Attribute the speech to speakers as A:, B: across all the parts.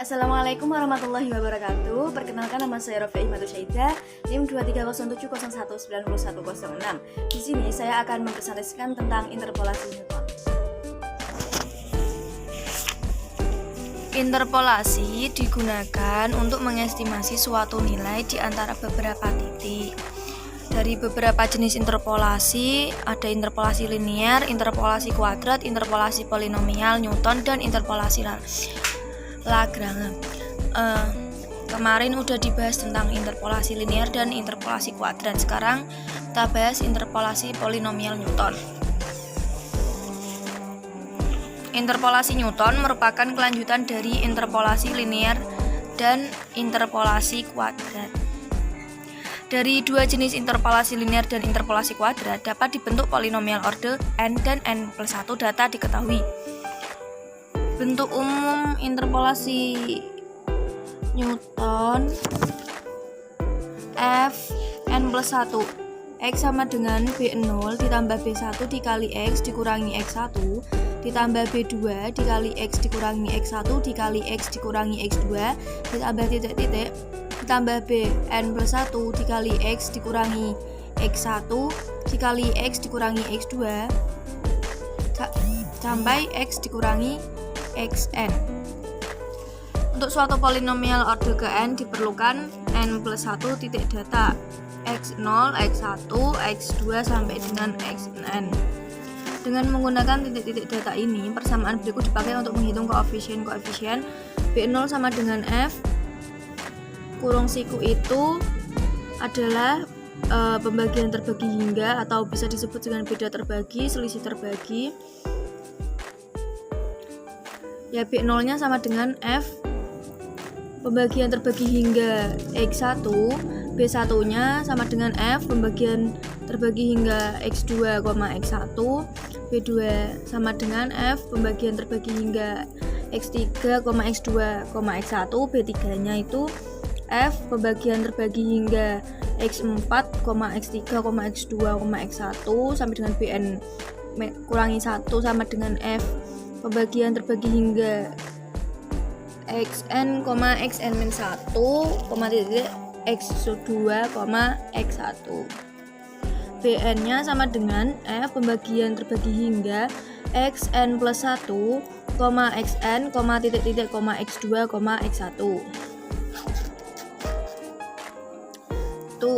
A: Assalamualaikum warahmatullahi wabarakatuh. Perkenalkan, nama saya Rofi Ahmad Syaida, NIM 2307019106. Di sini saya akan mempresentasikan tentang interpolasi Newton. Interpolasi digunakan untuk mengestimasi suatu nilai di antara beberapa titik. Dari beberapa jenis interpolasi, ada interpolasi linear, interpolasi kuadrat, interpolasi polinomial Newton, dan interpolasi Lagrange. Kemarin udah dibahas tentang interpolasi linear dan interpolasi kuadrat. Sekarang kita bahas interpolasi polinomial Newton. Interpolasi Newton merupakan kelanjutan dari interpolasi linear dan interpolasi kuadrat. Dari dua jenis interpolasi linear dan interpolasi kuadrat dapat dibentuk polinomial orde n dan n+1 data diketahui. Bentuk umum interpolasi Newton f n+1, x sama dengan b0 ditambah b1 dikali x dikurangi x1 ditambah b2 dikali x dikurangi x1 dikali x dikurangi x2 ditambah titik-titik ditambah b n+1 dikali x dikurangi x1 dikali x dikurangi x2 sampai x dikurangi xn. Untuk suatu polinomial orde ke n diperlukan n+1 titik data x0, x1, x2 sampai dengan xn. Dengan menggunakan titik-titik data ini, persamaan berikut dipakai untuk menghitung koefisien b0 sama dengan f kurung siku itu adalah pembagian terbagi hingga, atau bisa disebut dengan beda terbagi, selisih terbagi. Ya, B0 nya sama dengan F pembagian terbagi hingga X1, B1 nya sama dengan F pembagian terbagi hingga X2, X1, B2 sama dengan F pembagian terbagi hingga X3, X2, X1, B3 nya itu F pembagian terbagi hingga X4, X3, X2, X1 sampai dengan Bn kurangi 1 sama dengan F pembagian terbagi hingga xn, xn-1, x2, x1. Bn nya sama dengan F pembagian terbagi hingga xn+1, xn, titik-titik, x2, x1.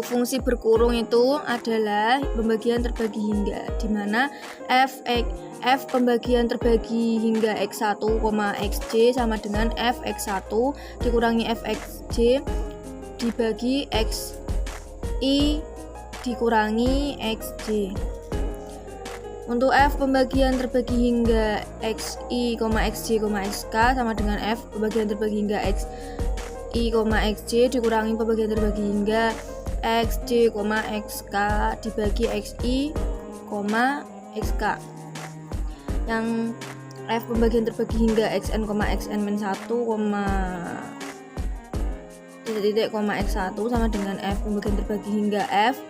A: Fungsi berkurung itu adalah pembagian terbagi hingga, di mana f pembagian terbagi hingga x1, xj sama dengan fx1 dikurangi fxj dibagi xi dikurangi xj. Untuk f pembagian terbagi hingga xi, xj, xk sama dengan f pembagian terbagi hingga xi, xj dikurangi pembagian terbagi hingga xj, xk dibagi xi, xk. Yang f pembagian terbagi hingga xn, xn-1, titik-titik, x1 sama dengan f pembagian terbagi hingga f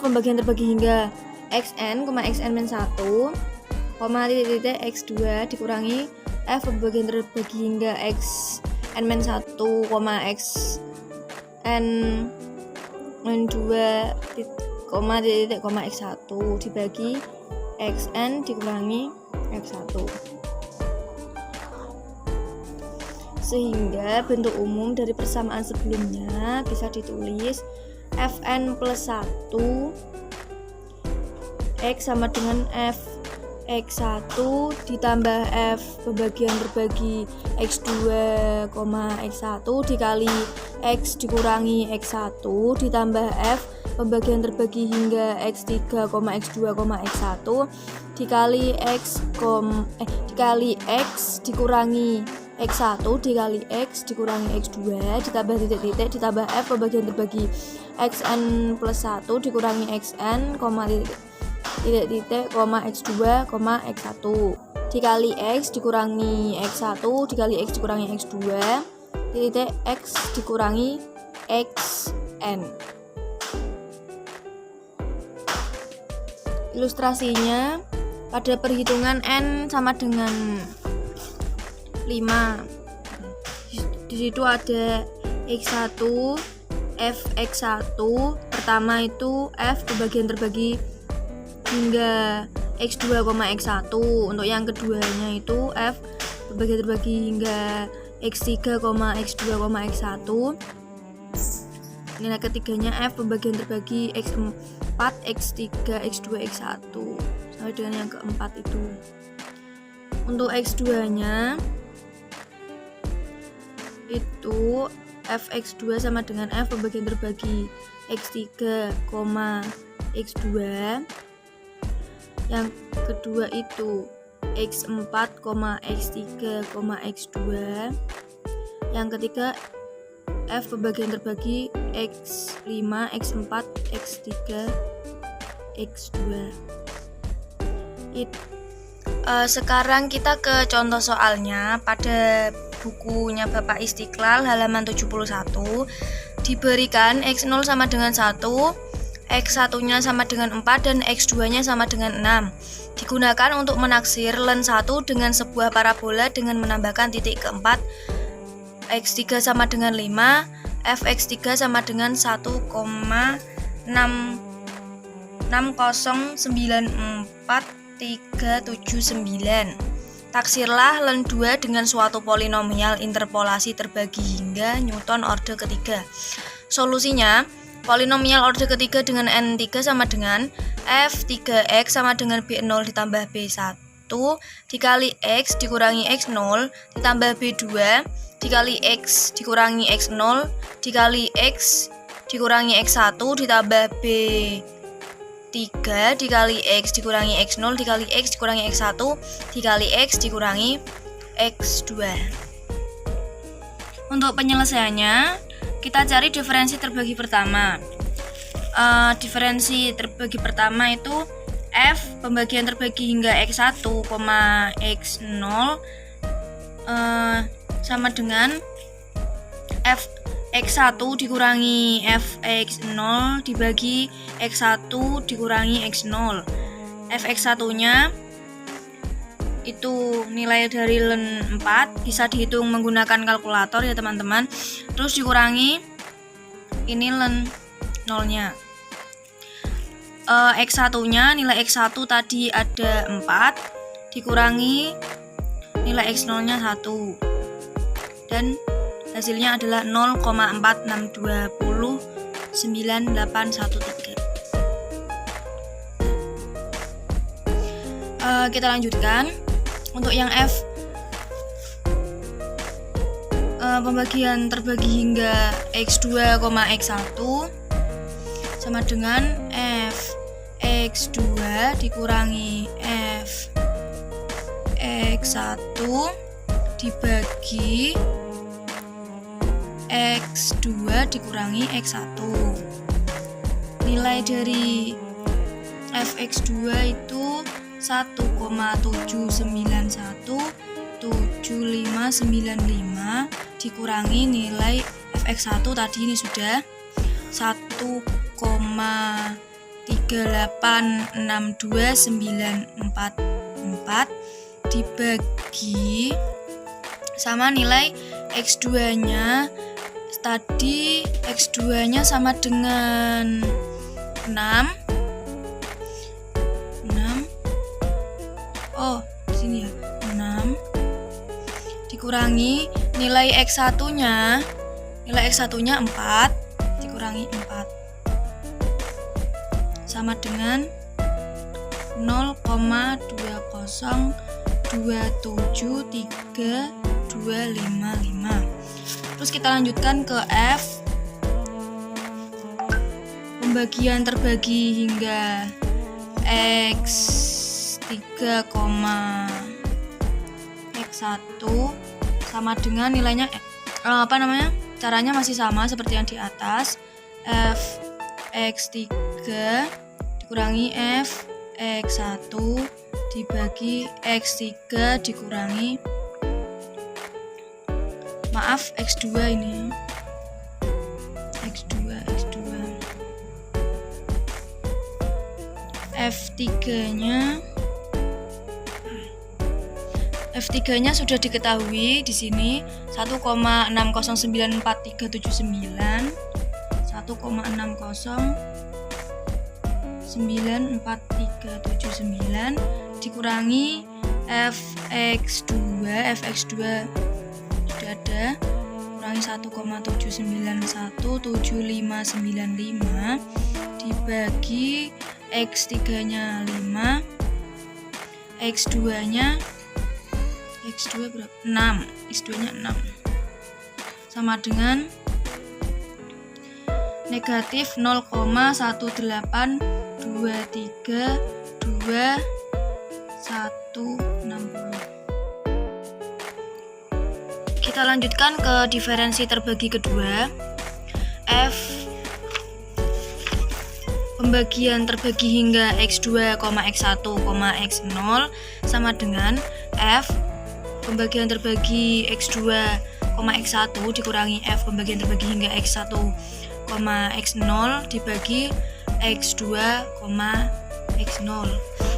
A: pembagian terbagi hingga xn, xn-1, titik-titik, x2 dikurangi f pembagian terbagi hingga xn-1, xn-2, titik-titik, x1 dibagi xn dikurangi x1. Sehingga bentuk umum dari persamaan sebelumnya bisa ditulis fn+1 x sama dengan f x1 ditambah f pembagian terbagi x2, x1 dikali x dikurangi x1 ditambah f pembagian terbagi hingga x3, x2, x1 dikali x dikurangi x1 dikali x dikurangi x2 ditambah titik-titik ditambah f pembagian terbagi xn+1 dikurangi xn, titik-titik, x2, x1 dikali x dikurangi x1 dikali x dikurangi x2 titik x dikurangi xn. Ilustrasinya, pada perhitungan n sama dengan 5, di Di situ ada X1, Fx1. Pertama itu F pembagian terbagi hingga X2, X1. Untuk yang keduanya itu F pembagian terbagi hingga X3, X2, X1. Nilai ketiganya F pembagian terbagi X4, X3, X2, X1 sampai dengan yang keempat itu. Untuk X2 nya itu Fx2 sama dengan F pembagian terbagi X3, X2. Yang kedua itu X4, X3, X2. Yang ketiga F pembagian terbagi X5, X4, X3, X2. Sekarang kita ke contoh soalnya. Pada bukunya Bapak Istiqlal halaman 71 diberikan X0 sama dengan 1, X1 nya sama dengan 4 dan X2 nya sama dengan 6. Digunakan untuk menaksir len 1 dengan sebuah parabola dengan menambahkan titik keempat. X3 sama dengan 5, Fx3 sama dengan 1,6094379. Taksirlah len 2 dengan suatu polinomial interpolasi terbagi hingga Newton orde ketiga. Solusinya, polinomial orde ketiga dengan N3 sama dengan F3x sama dengan B0 ditambah B1 dikali X dikurangi X0 ditambah B2 dikali X dikurangi X0 dikali X dikurangi X1 ditambah B3 dikali X dikurangi X0 dikali X dikurangi X1 dikali X dikurangi X2. Untuk penyelesaiannya, kita cari diferensi terbagi pertama. Diferensi terbagi pertama itu F pembagian terbagi hingga X1, X0 sama dengan Fx1 dikurangi Fx0 dibagi X1 dikurangi X0. Fx1 nya itu nilai dari len 4, bisa dihitung menggunakan kalkulator ya teman-teman. Terus dikurangi ini len 0 nya. X1 nya, nilai X1 tadi ada 4 dikurangi nilai X0 nya 1 dan hasilnya adalah 0,462099813. Kita lanjutkan. Untuk yang F pembagian terbagi hingga X2, X1 sama dengan F X2 dikurangi F X1 dibagi X2 dikurangi X1. Nilai dari Fx2 itu 1,7917595 dikurangi nilai Fx1 tadi ini sudah 1,3862944 dibagi sama nilai X2 nya tadi. X2 nya sama dengan 6. Oh, sini ya. 6 dikurangi nilai X1 nya. Nilai X1 nya 4 dikurangi 4 sama dengan 0,202732255. Terus kita lanjutkan ke F pembagian terbagi hingga X3, X1 sama dengan nilainya caranya masih sama seperti yang di atas. F X3 dikurangi F X1 dibagi X3 dikurangi X2 ini. X2 F3 nya F3-nya sudah diketahui di sini 1,609439 1,609439 dikurangi fx2 sudah ada, kurangi 1,791755 dibagi x3-nya 5, x2-nya berapa? 6, x2-nya 6 sama dengan negatif 0,1832160. Kita lanjutkan ke diferensi terbagi kedua. F pembagian terbagi hingga x2, x1, x0 sama dengan F pembagian terbagi x2, x1 dikurangi F pembagian terbagi hingga x1, x0 dibagi x2, x0.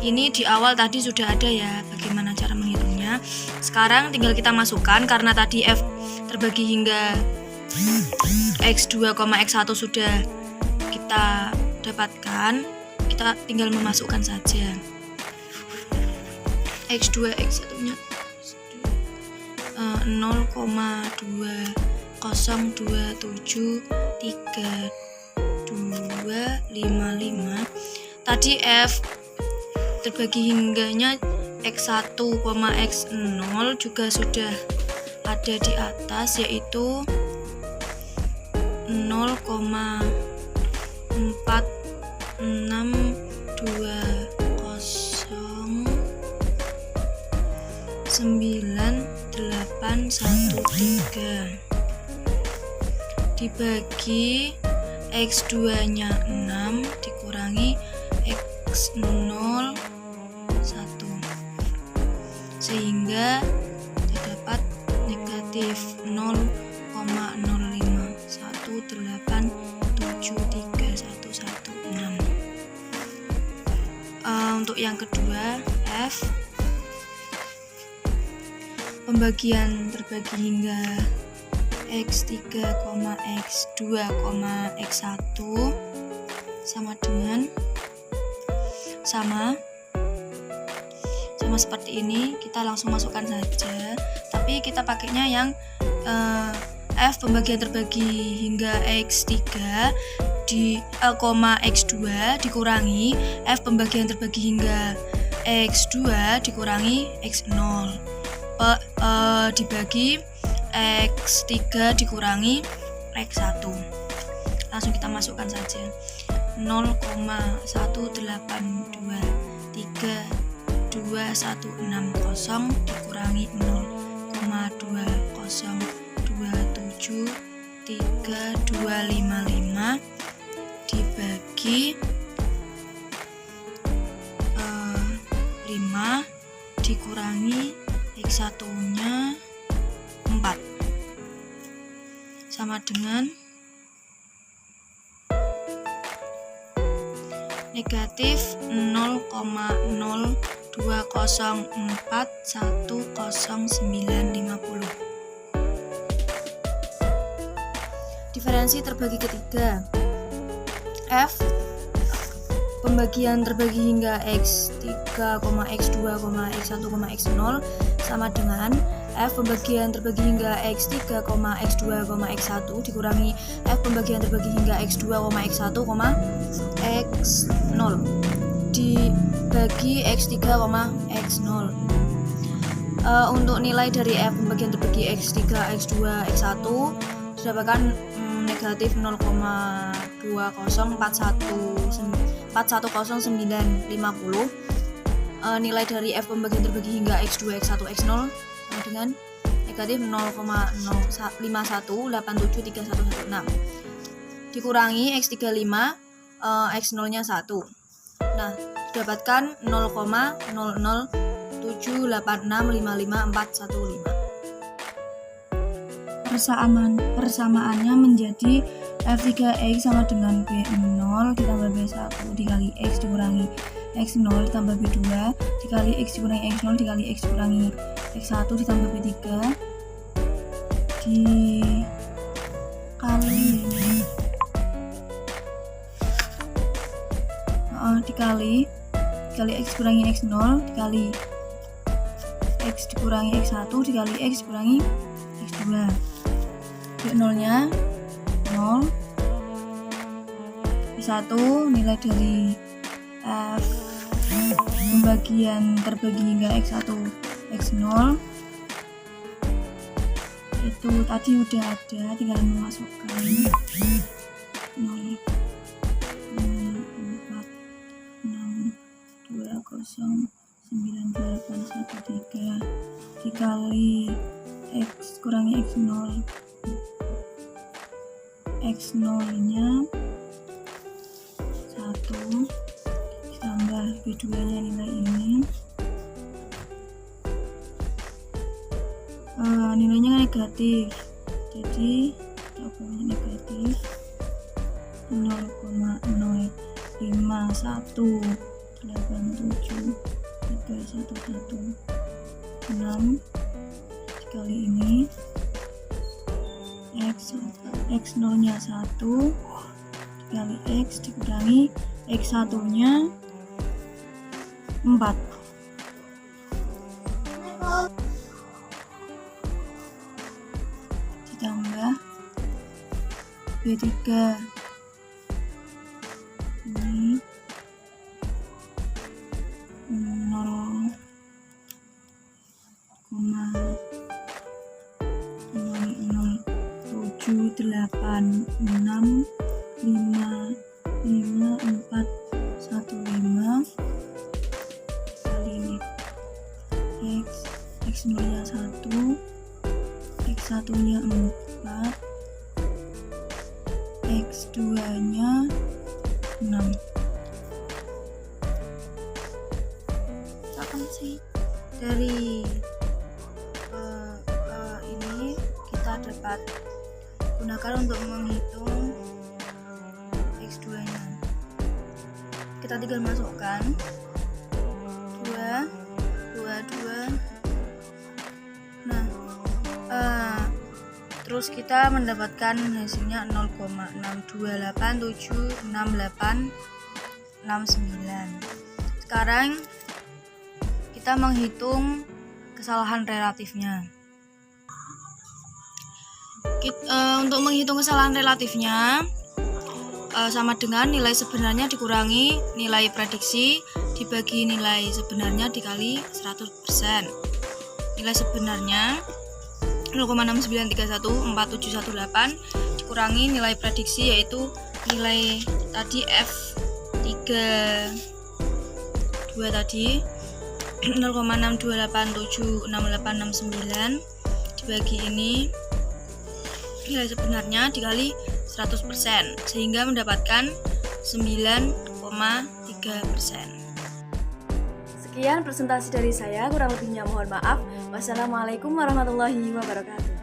A: Ini di awal tadi sudah ada ya bagaimana cara menghitungnya. Sekarang tinggal kita masukkan karena tadi F terbagi hingga x2, x1 sudah kita dapatkan. Kita tinggal memasukkan saja. x2, x1-nya 0,202732255. Tadi F terbagi hingganya x1, x0 juga sudah ada di atas, yaitu 0,46209,813 dibagi x2-nya 6 dikurangi x0 1 sehingga terdapat negatif 0,051873116. Untuk yang kedua, F pembagian terbagi hingga x3, x2, x1 sama dengan sama seperti ini. Kita langsung masukkan saja, tapi kita pakainya yang F pembagian terbagi hingga x3 di x2 dikurangi F pembagian terbagi hingga x2 dikurangi x0 dibagi x3 dikurangi x1. Langsung kita masukkan saja 0,1823216 dikurangi 0,202732255 dibagi 5 dikurangi x1-nya 4 sama dengan negatif 0,020410950. Diferensi terbagi ketiga. F pembagian terbagi hingga x3, x2, x1, x0 sama dengan F pembagian terbagi hingga x3, x2, x1 dikurangi F pembagian terbagi hingga x2, x1, x0 dibagi x3, x0. Untuk nilai dari F pembagian terbagi x3, x2, x1 didapatkan negatif 0,2041410,950. Nilai dari F pembagian terbagi hingga x2, x1, x0 sama dengan negatif 0,051873116 dikurangi x3 5, x0-nya 1. Nah, didapatkan 0,00786555415. Persamaannya menjadi F3X sama dengan B0 ditambah B1 dikali X dikurangi X0 ditambah B2 dikali X dikurangi X0 dikali X dikurangi X1 ditambah B3 dikali X kurangi X0 dikali X dikurangi X1 dikali X kurangi X2. Nolnya 0. B1 nilai dari F pembagian terbagi hingga X1 X0 itu tadi udah ada, tinggal memasukkan 0 4 6 2 0 9 8 1 3 dikali X kurangi X0 nya 1 ditambah B2 nya nilai ini, nilainya negatif, jadi jawabannya negatif 0,051873116 dikali ini X0 nya 1 dikali X dikurangi X1 nya 4 ditambah B3 ini 0,07865554515 kali ini X0 nya 1 X1 nya 4 X2 nya 6. Misalkan sih dari ini kita dapat gunakan untuk menghitung X2 nya. Kita tinggal masukkan 2. Nah, terus kita mendapatkan hasilnya 0,628766869. Sekarang kita menghitung kesalahan relatifnya. Untuk menghitung kesalahan relatifnya sama dengan nilai sebenarnya dikurangi nilai prediksi dibagi nilai sebenarnya dikali 100%. Nilai sebenarnya 0,69314718 dikurangi nilai prediksi yaitu nilai tadi F32 tadi 0,628766869 dibagi ini nilai sebenarnya dikali 100% sehingga mendapatkan 9,3%. Sekian presentasi dari saya, kurang lebihnya mohon maaf. Wassalamualaikum warahmatullahi wabarakatuh.